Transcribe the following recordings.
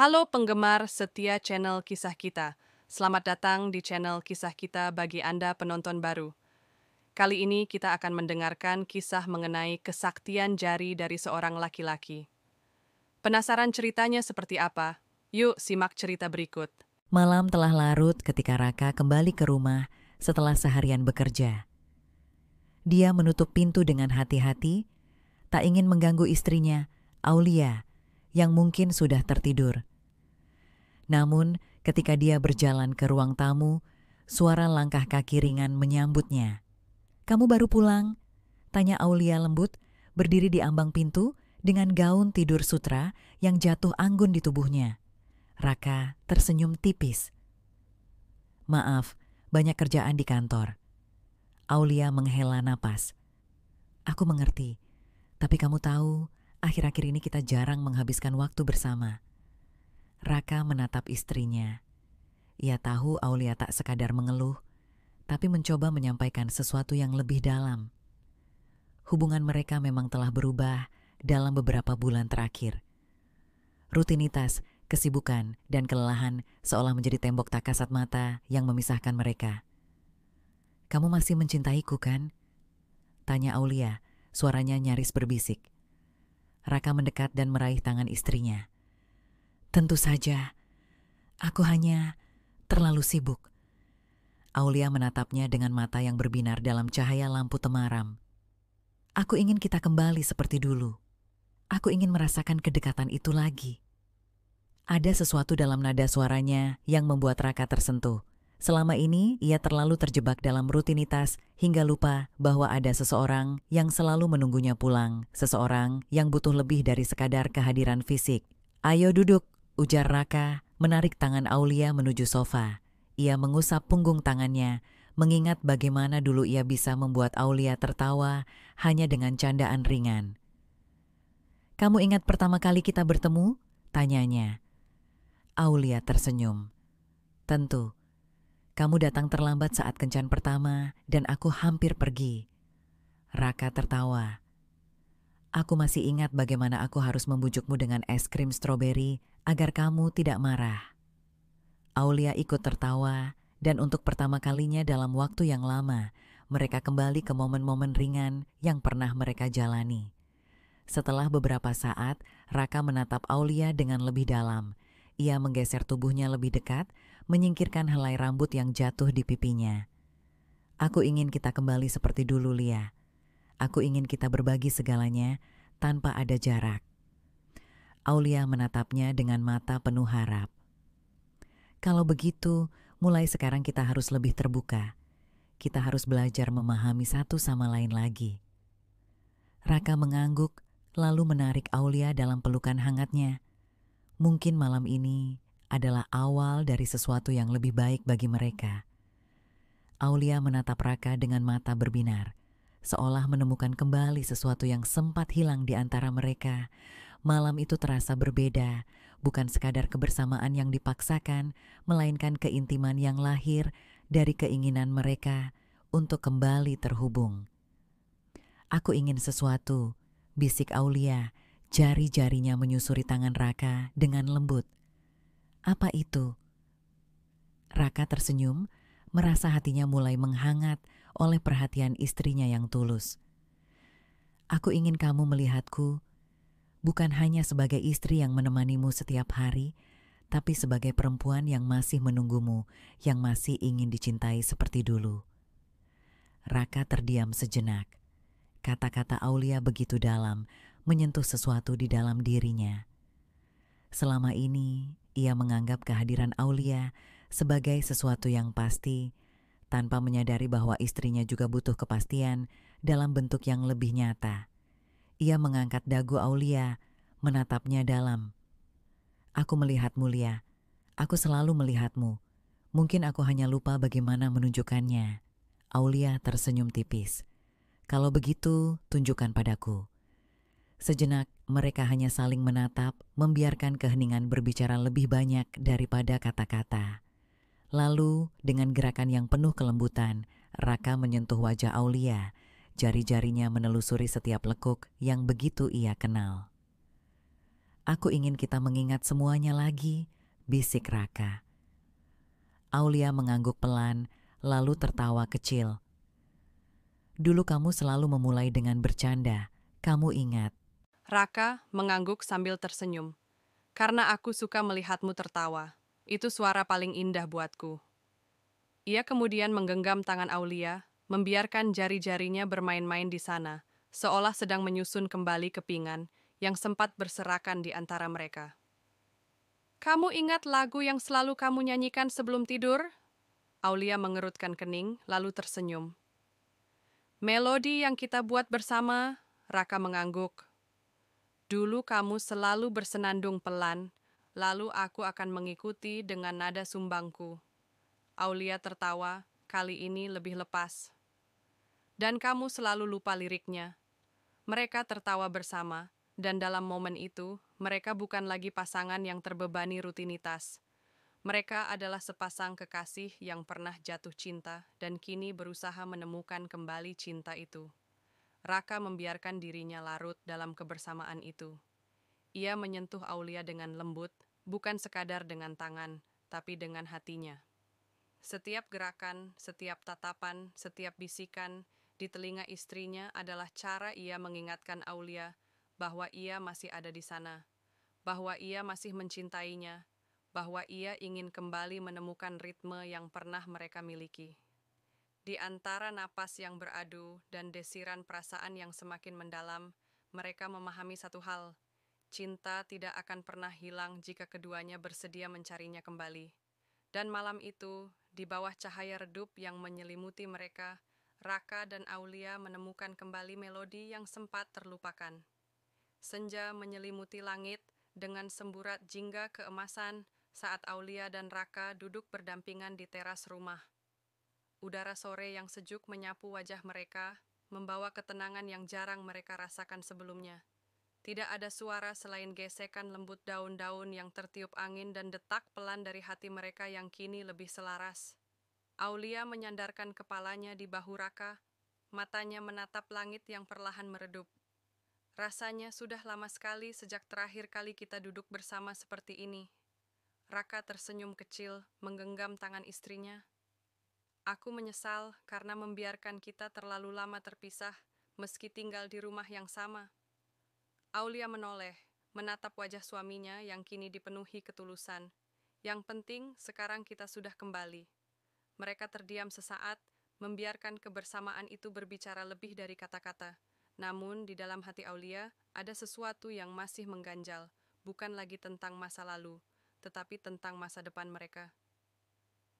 Halo penggemar setia channel Kisah Kita. Selamat datang di channel Kisah Kita bagi Anda penonton baru. Kali ini kita akan mendengarkan kisah mengenai kesaktian jari dari seorang laki-laki. Penasaran ceritanya seperti apa? Yuk simak cerita berikut. Malam telah larut ketika Raka kembali ke rumah setelah seharian bekerja. Dia menutup pintu dengan hati-hati, tak ingin mengganggu istrinya, Aulia, yang mungkin sudah tertidur. Namun, ketika dia berjalan ke ruang tamu, suara langkah kaki ringan menyambutnya. "Kamu baru pulang?" tanya Aulia lembut, berdiri di ambang pintu dengan gaun tidur sutra yang jatuh anggun di tubuhnya. Raka tersenyum tipis. "Maaf, banyak kerjaan di kantor." Aulia menghela napas. "Aku mengerti, tapi kamu tahu, akhir-akhir ini kita jarang menghabiskan waktu bersama." Raka menatap istrinya. Ia tahu Aulia tak sekadar mengeluh, tapi mencoba menyampaikan sesuatu yang lebih dalam. Hubungan mereka memang telah berubah dalam beberapa bulan terakhir. Rutinitas, kesibukan, dan kelelahan seolah menjadi tembok tak kasat mata yang memisahkan mereka. "Kamu masih mencintaiku, kan?" tanya Aulia, suaranya nyaris berbisik. Raka mendekat dan meraih tangan istrinya. "Tentu saja, aku hanya terlalu sibuk." Aulia menatapnya dengan mata yang berbinar dalam cahaya lampu temaram. "Aku ingin kita kembali seperti dulu. Aku ingin merasakan kedekatan itu lagi." Ada sesuatu dalam nada suaranya yang membuat Raka tersentuh. Selama ini, ia terlalu terjebak dalam rutinitas hingga lupa bahwa ada seseorang yang selalu menunggunya pulang, seseorang yang butuh lebih dari sekadar kehadiran fisik. "Ayo duduk," ujar Raka, menarik tangan Aulia menuju sofa. Ia mengusap punggung tangannya, mengingat bagaimana dulu ia bisa membuat Aulia tertawa hanya dengan candaan ringan. "Kamu ingat pertama kali kita bertemu?" tanyanya. Aulia tersenyum. "Tentu. Kamu datang terlambat saat kencan pertama dan aku hampir pergi." Raka tertawa. "Aku masih ingat bagaimana aku harus membujukmu dengan es krim stroberi agar kamu tidak marah." Aulia ikut tertawa, dan untuk pertama kalinya dalam waktu yang lama, mereka kembali ke momen-momen ringan yang pernah mereka jalani. Setelah beberapa saat, Raka menatap Aulia dengan lebih dalam. Ia menggeser tubuhnya lebih dekat, menyingkirkan helai rambut yang jatuh di pipinya. "Aku ingin kita kembali seperti dulu, Lia. Aku ingin kita berbagi segalanya tanpa ada jarak." Aulia menatapnya dengan mata penuh harap. "Kalau begitu, mulai sekarang kita harus lebih terbuka. Kita harus belajar memahami satu sama lain lagi." Raka mengangguk, lalu menarik Aulia dalam pelukan hangatnya. Mungkin malam ini adalah awal dari sesuatu yang lebih baik bagi mereka. Aulia menatap Raka dengan mata berbinar, seolah menemukan kembali sesuatu yang sempat hilang di antara mereka. Malam itu terasa berbeda, bukan sekadar kebersamaan yang dipaksakan, melainkan keintiman yang lahir dari keinginan mereka untuk kembali terhubung. "Aku ingin sesuatu," bisik Aulia, jari-jarinya menyusuri tangan Raka dengan lembut. "Apa itu?" Raka tersenyum, merasa hatinya mulai menghangat oleh perhatian istrinya yang tulus. "Aku ingin kamu melihatku bukan hanya sebagai istri yang menemanimu setiap hari, tapi sebagai perempuan yang masih menunggumu, yang masih ingin dicintai seperti dulu." Raka terdiam sejenak. Kata-kata Aulia begitu dalam, menyentuh sesuatu di dalam dirinya. Selama ini, ia menganggap kehadiran Aulia sebagai sesuatu yang pasti, tanpa menyadari bahwa istrinya juga butuh kepastian dalam bentuk yang lebih nyata. Ia mengangkat dagu Aulia, menatapnya dalam. "Aku melihatmu, Lia. Aku selalu melihatmu. Mungkin aku hanya lupa bagaimana menunjukkannya." Aulia tersenyum tipis. "Kalau begitu, tunjukkan padaku." Sejenak, mereka hanya saling menatap, membiarkan keheningan berbicara lebih banyak daripada kata-kata. Lalu, dengan gerakan yang penuh kelembutan, Raka menyentuh wajah Aulia. Jari-jarinya menelusuri setiap lekuk yang begitu ia kenal. Aku ingin kita mengingat semuanya lagi, bisik Raka. Aulia mengangguk pelan, lalu tertawa kecil. Dulu kamu selalu memulai dengan bercanda. Kamu ingat. Raka mengangguk sambil tersenyum. Karena aku suka melihatmu tertawa. Itu suara paling indah buatku. Ia kemudian menggenggam tangan Aulia, membiarkan jari-jarinya bermain-main di sana, seolah sedang menyusun kembali kepingan yang sempat berserakan di antara mereka. Kamu ingat lagu yang selalu kamu nyanyikan sebelum tidur? Aulia mengerutkan kening, lalu tersenyum. Melodi yang kita buat bersama, Raka mengangguk. Dulu kamu selalu bersenandung pelan, lalu aku akan mengikuti dengan nada sumbangku. Aulia tertawa, kali ini lebih lepas. Dan kamu selalu lupa liriknya. Mereka tertawa bersama, dan dalam momen itu, mereka bukan lagi pasangan yang terbebani rutinitas. Mereka adalah sepasang kekasih yang pernah jatuh cinta dan kini berusaha menemukan kembali cinta itu. Raka membiarkan dirinya larut dalam kebersamaan itu. Ia menyentuh Aulia dengan lembut, bukan sekadar dengan tangan, tapi dengan hatinya. Setiap gerakan, setiap tatapan, setiap bisikan di telinga istrinya adalah cara ia mengingatkan Aulia bahwa ia masih ada di sana, bahwa ia masih mencintainya, bahwa ia ingin kembali menemukan ritme yang pernah mereka miliki. Di antara napas yang beradu dan desiran perasaan yang semakin mendalam, mereka memahami satu hal: cinta tidak akan pernah hilang jika keduanya bersedia mencarinya kembali. Dan malam itu, di bawah cahaya redup yang menyelimuti mereka, Raka dan Aulia menemukan kembali melodi yang sempat terlupakan. Senja menyelimuti langit dengan semburat jingga keemasan saat Aulia dan Raka duduk berdampingan di teras rumah. Udara sore yang sejuk menyapu wajah mereka, membawa ketenangan yang jarang mereka rasakan sebelumnya. Tidak ada suara selain gesekan lembut daun-daun yang tertiup angin dan detak pelan dari hati mereka yang kini lebih selaras. Aulia menyandarkan kepalanya di bahu Raka, matanya menatap langit yang perlahan meredup. Rasanya sudah lama sekali sejak terakhir kali kita duduk bersama seperti ini. Raka tersenyum kecil, menggenggam tangan istrinya. Aku menyesal karena membiarkan kita terlalu lama terpisah, meski tinggal di rumah yang sama. Aulia menoleh, menatap wajah suaminya yang kini dipenuhi ketulusan. Yang penting, sekarang kita sudah kembali. Mereka terdiam sesaat, membiarkan kebersamaan itu berbicara lebih dari kata-kata. Namun, di dalam hati Aulia, ada sesuatu yang masih mengganjal, bukan lagi tentang masa lalu, tetapi tentang masa depan mereka.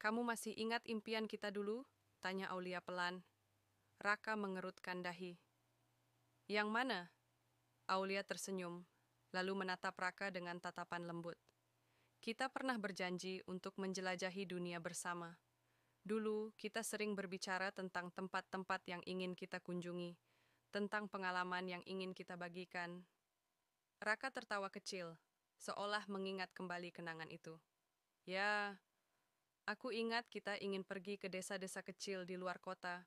Kamu masih ingat impian kita dulu? Tanya Aulia pelan. Raka mengerutkan dahi. Yang mana? Aulia tersenyum, lalu menatap Raka dengan tatapan lembut. Kita pernah berjanji untuk menjelajahi dunia bersama. Dulu, kita sering berbicara tentang tempat-tempat yang ingin kita kunjungi, tentang pengalaman yang ingin kita bagikan. Raka tertawa kecil, seolah mengingat kembali kenangan itu. Ya, aku ingat kita ingin pergi ke desa-desa kecil di luar kota,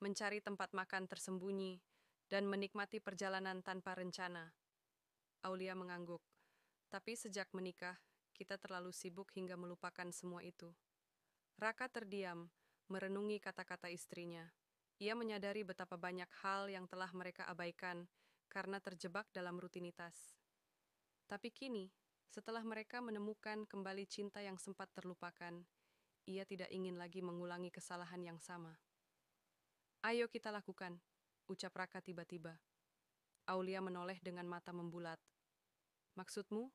mencari tempat makan tersembunyi, dan menikmati perjalanan tanpa rencana. Aulia mengangguk. Tapi sejak menikah, kita terlalu sibuk hingga melupakan semua itu. Raka terdiam, merenungi kata-kata istrinya. Ia menyadari betapa banyak hal yang telah mereka abaikan karena terjebak dalam rutinitas. Tapi kini, setelah mereka menemukan kembali cinta yang sempat terlupakan, ia tidak ingin lagi mengulangi kesalahan yang sama. Ayo kita lakukan, ucap Raka tiba-tiba. Aulia menoleh dengan mata membulat. Maksudmu?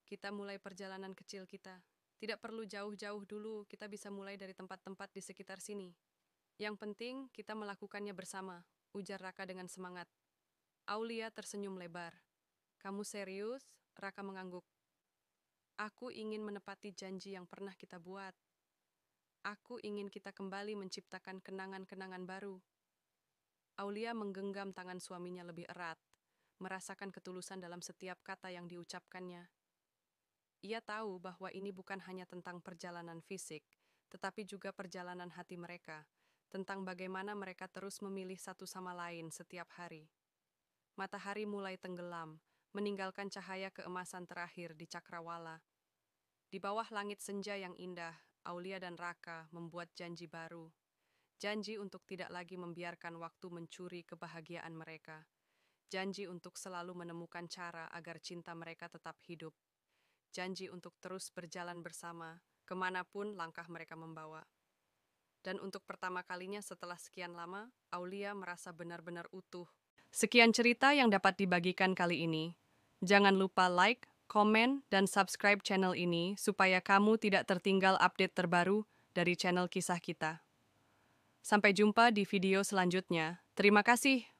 Kita mulai perjalanan kecil kita. Tidak perlu jauh-jauh dulu, kita bisa mulai dari tempat-tempat di sekitar sini. Yang penting, kita melakukannya bersama, ujar Raka dengan semangat. Aulia tersenyum lebar. Kamu serius? Raka mengangguk. Aku ingin menepati janji yang pernah kita buat. Aku ingin kita kembali menciptakan kenangan-kenangan baru. Aulia menggenggam tangan suaminya lebih erat, merasakan ketulusan dalam setiap kata yang diucapkannya. Ia tahu bahwa ini bukan hanya tentang perjalanan fisik, tetapi juga perjalanan hati mereka, tentang bagaimana mereka terus memilih satu sama lain setiap hari. Matahari mulai tenggelam, meninggalkan cahaya keemasan terakhir di cakrawala. Di bawah langit senja yang indah, Aulia dan Raka membuat janji baru. Janji untuk tidak lagi membiarkan waktu mencuri kebahagiaan mereka. Janji untuk selalu menemukan cara agar cinta mereka tetap hidup. Janji untuk terus berjalan bersama, kemanapun langkah mereka membawa. Dan untuk pertama kalinya setelah sekian lama, Aulia merasa benar-benar utuh. Sekian cerita yang dapat dibagikan kali ini. Jangan lupa like, komen, dan subscribe channel ini supaya kamu tidak tertinggal update terbaru dari channel kisah kita. Sampai jumpa di video selanjutnya. Terima kasih.